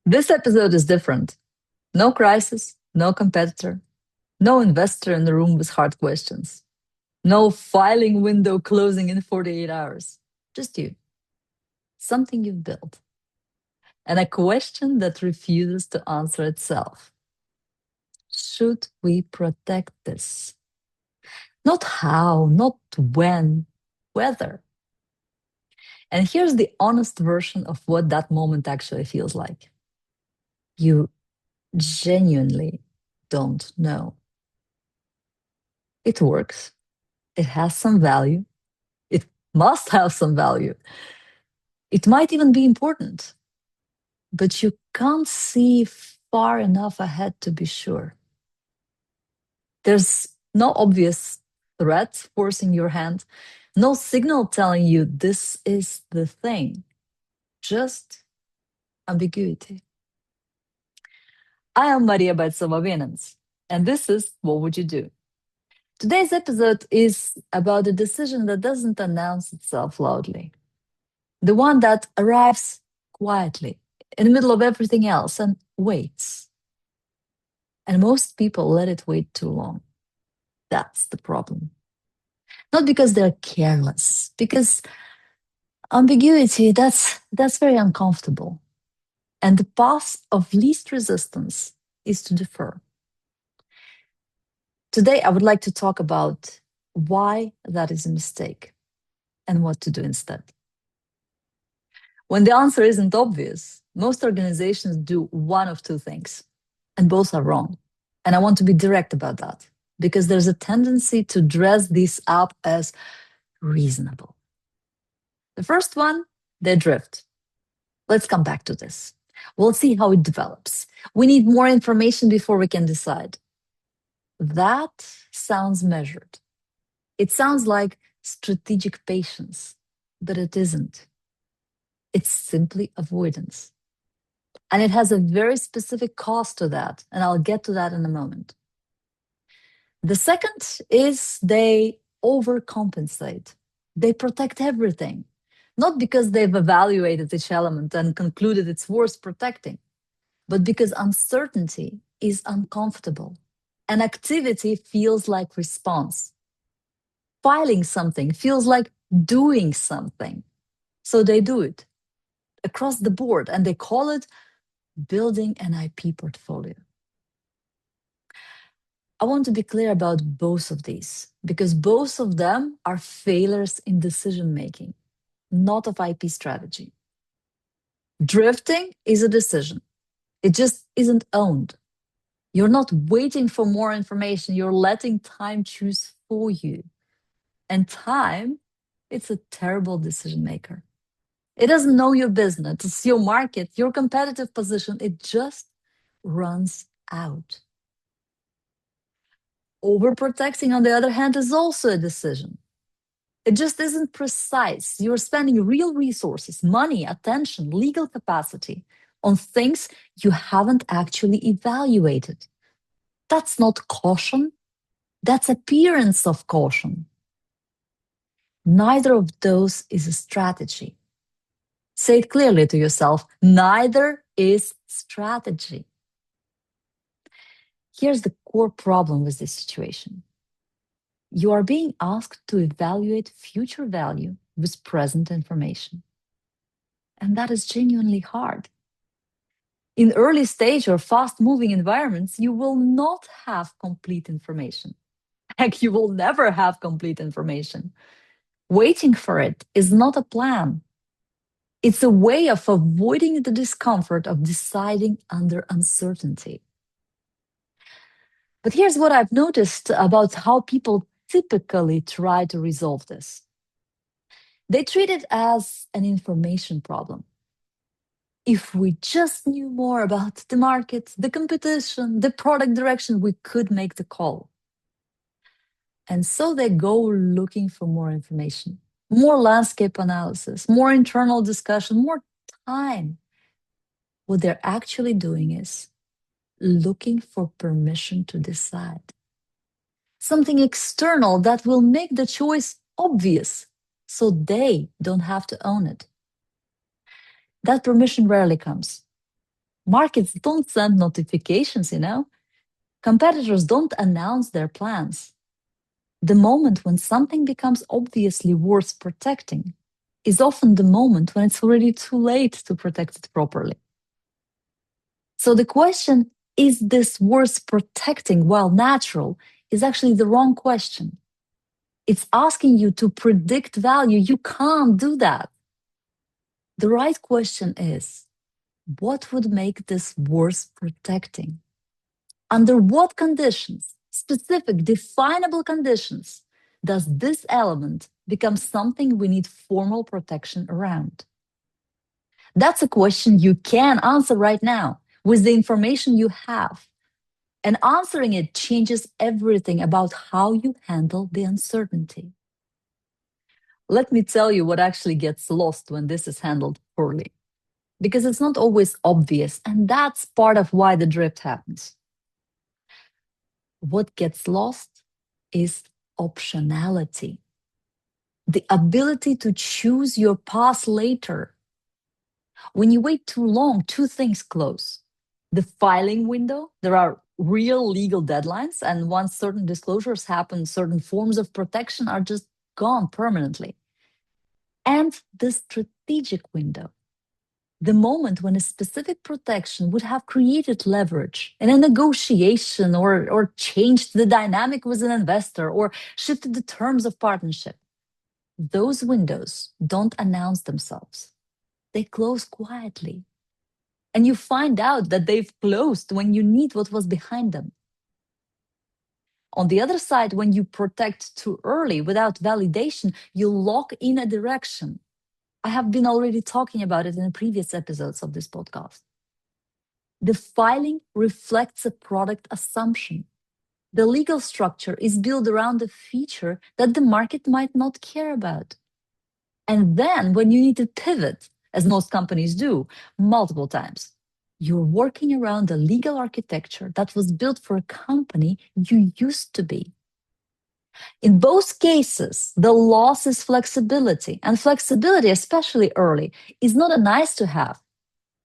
This episode is different. No crisis, no competitor, no investor in the room with hard questions, no filing window closing in 48 hours. Just you. Something you've built. And a question that refuses to answer itself. Should we protect this? Not how, not when, whether. And here's the honest version of what that moment actually feels like. You genuinely don't know. It works. It has some value. It must have some value. It might even be important, but you can't see far enough ahead to be sure. There's no obvious threat forcing your hand, no signal telling you this is the thing, just ambiguity. I am Maria Boicova-Wynants, and this is What Would You Do? Today's episode is about a decision that doesn't announce itself loudly, the one that arrives quietly in the middle of everything else and waits. And most people let it wait too long. That's the problem. Not because they're careless, because ambiguity, that's very uncomfortable. And the path of least resistance is to defer. Today, I would like to talk about why that is a mistake and what to do instead. When the answer isn't obvious, most organizations do one of two things, and both are wrong. And I want to be direct about that, because there's a tendency to dress this up as reasonable. The first one, they drift. Let's come back to this. We'll see how it develops. We need more information before we can decide. That sounds measured. It sounds like strategic patience, but it isn't. It's simply avoidance. And it has a very specific cost to that, and I'll get to that in a moment. The second is they overcompensate. They protect everything, not because they've evaluated each element and concluded it's worth protecting, but because uncertainty is uncomfortable and activity feels like response. Filing something feels like doing something. So they do it across the board, and they call it building an IP portfolio. I want to be clear about both of these, because both of them are failures in decision-making, not of IP strategy. Drifting is a decision. It just isn't owned. You're not waiting for more information. You're letting time choose for you. And time, it's a terrible decision maker. It doesn't know your business, it's your market, your competitive position. It just runs out. Overprotecting, on the other hand, is also a decision. It just isn't precise. You're spending real resources, money, attention, legal capacity on things you haven't actually evaluated. That's not caution. That's appearance of caution. Neither of those is a strategy. Say it clearly to yourself. Neither is strategy. Here's the core problem with this situation. You are being asked to evaluate future value with present information. And that is genuinely hard. In early stage or fast-moving environments, you will not have complete information. Heck, you will never have complete information. Waiting for it is not a plan. It's a way of avoiding the discomfort of deciding under uncertainty. But here's what I've noticed about how people typically try to resolve this. They treat it as an information problem. If we just knew more about the market, the competition, the product direction, we could make the call. And so they go looking for more information, more landscape analysis, more internal discussion, more time. What they're actually doing is looking for permission to decide. Something external that will make the choice obvious so they don't have to own it. That permission rarely comes. Markets don't send notifications, Competitors don't announce their plans. The moment when something becomes obviously worth protecting is often the moment when it's already too late to protect it properly. So the question, is this worth protecting while natural, is actually the wrong question. It's asking you to predict value. You can't do that. The right question is, what would make this worth protecting? Under what conditions, specific, definable conditions, does this element become something we need formal protection around? That's a question you can answer right now with the information you have. And answering it changes everything about how you handle the uncertainty. Let me tell you what actually gets lost when this is handled poorly, because it's not always obvious, and that's part of why the drift happens. What gets lost is optionality, the ability to choose your path later. When you wait too long, two things close. The filing window, there are real legal deadlines, and once certain disclosures happen, certain forms of protection are just gone permanently. And the strategic window, the moment when a specific protection would have created leverage in a negotiation or changed the dynamic with an investor or shifted the terms of partnership. Those windows don't announce themselves. They close quietly. And you find out that they've closed when you need what was behind them. On the other side, when you protect too early without validation, you lock in a direction. I have been already talking about it in the previous episodes of this podcast. The filing reflects a product assumption. The legal structure is built around a feature that the market might not care about. And then when you need to pivot, as most companies do, multiple times, you're working around a legal architecture that was built for a company you used to be. In both cases, the loss is flexibility, and flexibility, especially early, is not a nice to have.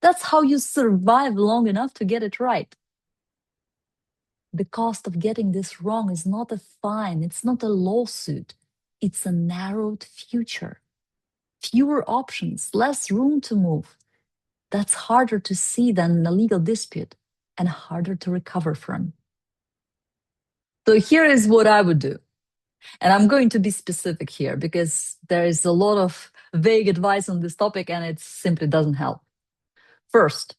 That's how you survive long enough to get it right. The cost of getting this wrong is not a fine, it's not a lawsuit, it's a narrowed future. Fewer options, less room to move. That's harder to see than a legal dispute and harder to recover from. So here is what I would do. And I'm going to be specific here because there is a lot of vague advice on this topic and it simply doesn't help. First,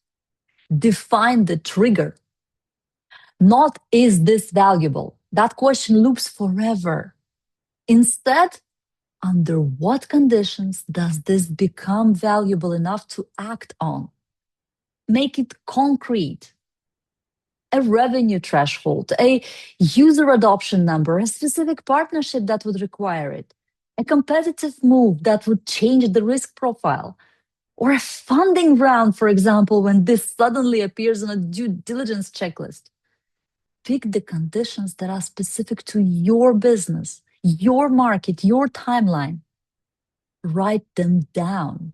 define the trigger. Not, is this valuable? That question loops forever. Instead, under what conditions does this become valuable enough to act on? Make it concrete. A revenue threshold, a user adoption number, a specific partnership that would require it, a competitive move that would change the risk profile, or a funding round, for example, when this suddenly appears on a due diligence checklist. Pick the conditions that are specific to your business, your market, your timeline. Write them down.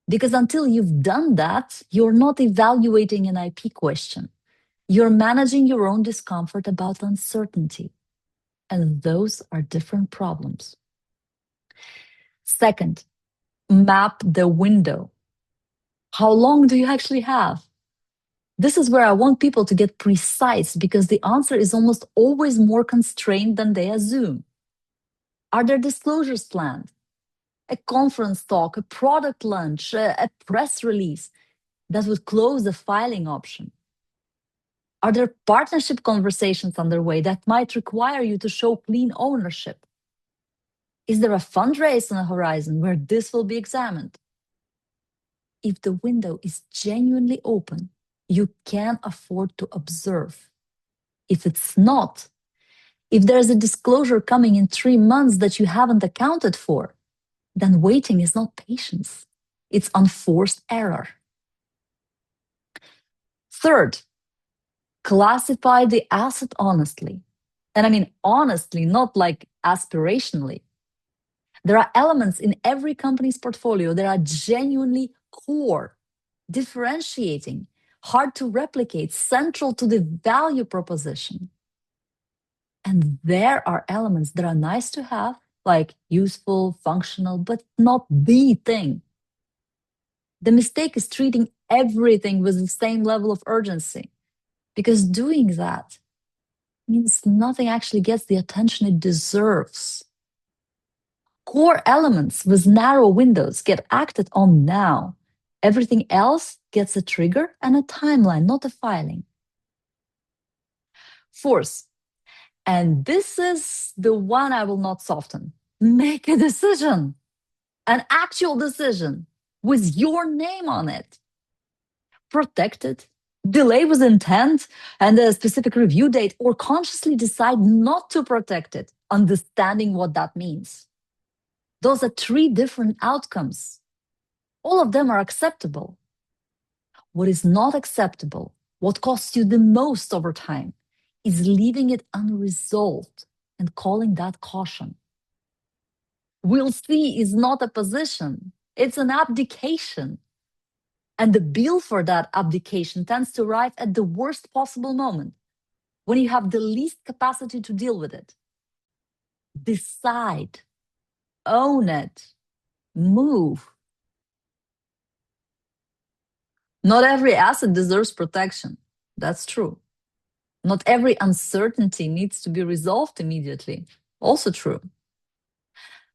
Because until you've done that, you're not evaluating an IP question. You're managing your own discomfort about uncertainty. And those are different problems. Second, map the window. How long do you actually have? This is where I want people to get precise because the answer is almost always more constrained than they assume. Are there disclosures planned? A conference talk, a product launch, a press release that would close the filing option? Are there partnership conversations underway that might require you to show clean ownership? Is there a fundraise on the horizon where this will be examined? If the window is genuinely open, you can afford to observe. If it's not, if there's a disclosure coming in 3 months that you haven't accounted for, then waiting is not patience. It's unforced error. Third, classify the asset honestly. And I mean honestly, not like aspirationally. There are elements in every company's portfolio that are genuinely core, differentiating, hard to replicate, central to the value proposition. And there are elements that are nice to have, like useful, functional, but not the thing. The mistake is treating everything with the same level of urgency, because doing that means nothing actually gets the attention it deserves. Core elements with narrow windows get acted on now. Everything else gets a trigger and a timeline, not a filing. Fourth, and this is the one I will not soften. Make a decision, an actual decision with your name on it. Protect it, delay with intent and a specific review date, or consciously decide not to protect it, understanding what that means. Those are three different outcomes. All of them are acceptable. What is not acceptable, what costs you the most over time, is leaving it unresolved and calling that caution. We'll see is not a position, it's an abdication. And the bill for that abdication tends to arrive at the worst possible moment, when you have the least capacity to deal with it. Decide, own it, move. Not every asset deserves protection. That's true. Not every uncertainty needs to be resolved immediately. Also true.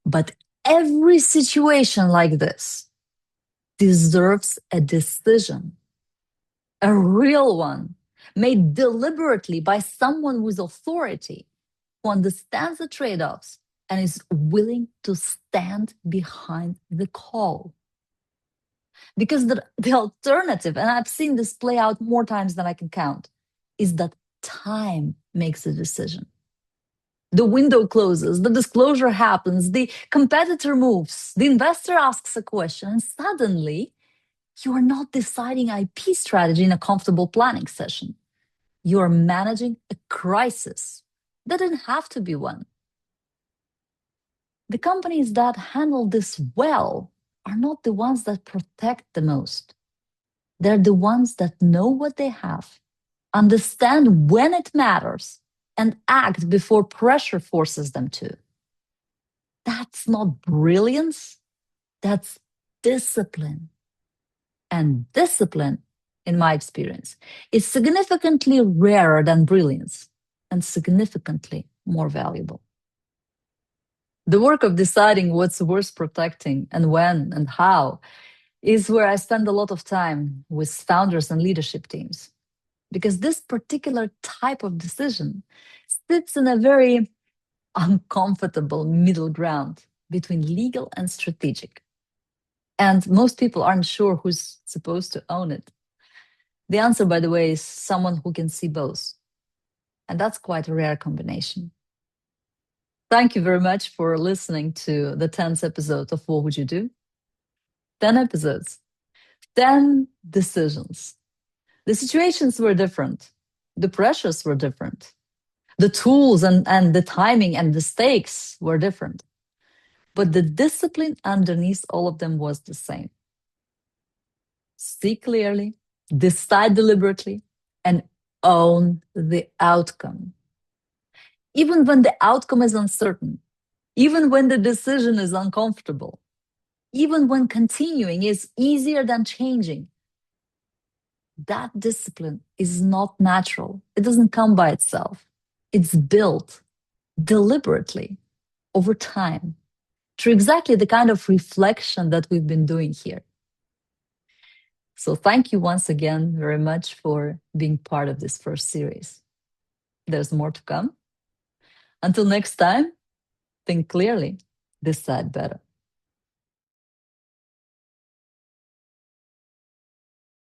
But every situation like this deserves a decision, a real one, made deliberately by someone with authority who understands the trade-offs and is willing to stand behind the call. Because the alternative, and I've seen this play out more times than I can count, is that time makes a decision. The window closes, the disclosure happens, the competitor moves, the investor asks a question, and suddenly you are not deciding IP strategy in a comfortable planning session. You are managing a crisis that didn't have to be one. The companies that handle this well are not the ones that protect the most. They're the ones that know what they have, understand when it matters, and act before pressure forces them to. That's not brilliance, that's discipline. And discipline, in my experience, is significantly rarer than brilliance and significantly more valuable. The work of deciding what's worth protecting and when and how is where I spend a lot of time with founders and leadership teams. Because this particular type of decision sits in a very uncomfortable middle ground between legal and strategic. And most people aren't sure who's supposed to own it. The answer, by the way, is someone who can see both. And that's quite a rare combination. Thank you very much for listening to the 10th episode of What Would You Do? 10 episodes, 10 decisions. The situations were different. The pressures were different. The tools and the timing and the stakes were different. But the discipline underneath all of them was the same. See clearly, decide deliberately, and own the outcome. Even when the outcome is uncertain, even when the decision is uncomfortable, even when continuing is easier than changing, that discipline is not natural. It doesn't come by itself. It's built deliberately over time through exactly the kind of reflection that we've been doing here. So thank you once again very much for being part of this first series. There's more to come. Until next time, think clearly, decide better.